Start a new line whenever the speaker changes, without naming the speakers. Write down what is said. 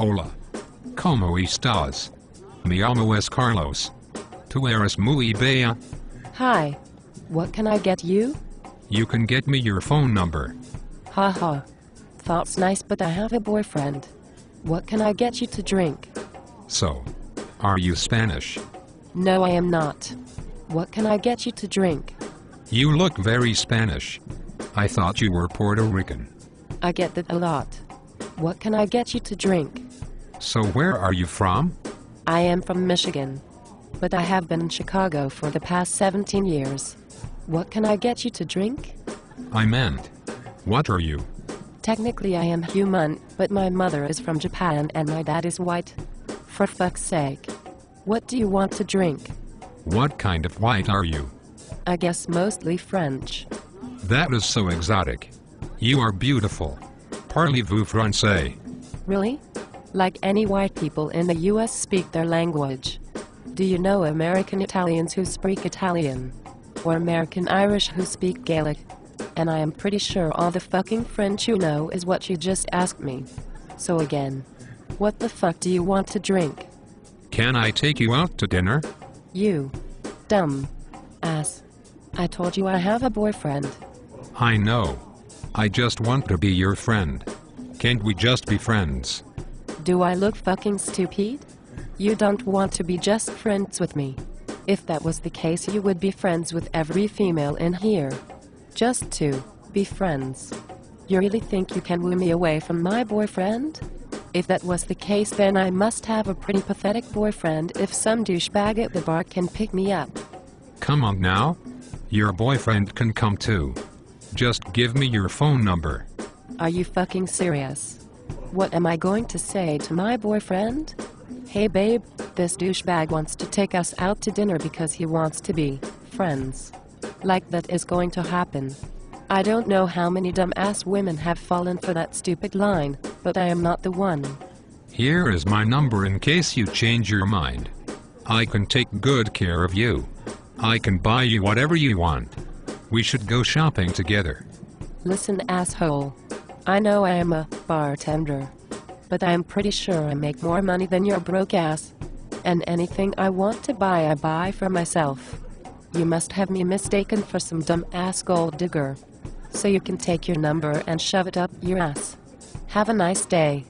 Hola. ¿Cómo estás? Me llamo es Carlos. ¿Tú eres muy bella?
Hi. What can I get you?
You can get me your phone number.
Haha. Thought's nice, but I have a boyfriend. What can I get you to drink?
So, are you Spanish?
No, I am not. What can I get you to drink?
You look very Spanish. I thought you were Puerto Rican.
I get that a lot. What can I get you to drink?
So where are you from?
I am from Michigan. But I have been in Chicago for the past 17 years. What can I get you to drink?
I meant, what are you?
Technically I am human, but my mother is from Japan and my dad is white. For fuck's sake. What do you want to drink?
What kind of white are you?
I guess mostly French.
That is so exotic. You are beautiful. Parlez-vous français?
Really? Like any white people in the US speak their language. Do you know American Italians who speak Italian? Or American Irish who speak Gaelic? And I am pretty sure all the fucking French you know is what you just asked me. So again, what the fuck do you want to drink?
Can I take you out to dinner?
You. Dumb. Ass. I told you I have a boyfriend.
I know. I just want to be your friend. Can't we just be friends?
Do I look fucking stupid? You don't want to be just friends with me. If that was the case, you would be friends with every female in here. Just to be friends. You really think you can woo me away from my boyfriend? If that was the case, then I must have a pretty pathetic boyfriend if some douchebag at the bar can pick me up.
Come on now. Your boyfriend can come too. Just give me your phone number.
Are you fucking serious? What am I going to say to my boyfriend? Hey babe, this douchebag wants to take us out to dinner because he wants to be friends. Like that is going to happen. I don't know how many dumb-ass women have fallen for that stupid line, but I am not the one.
Here is my number in case you change your mind. I can take good care of you. I can buy you whatever you want. We should go shopping together.
Listen, asshole. I know I am a bartender. But I am pretty sure I make more money than your broke ass. And anything I want to buy, I buy for myself. You must have me mistaken for some dumb-ass gold digger. So you can take your number and shove it up your ass. Have a nice day.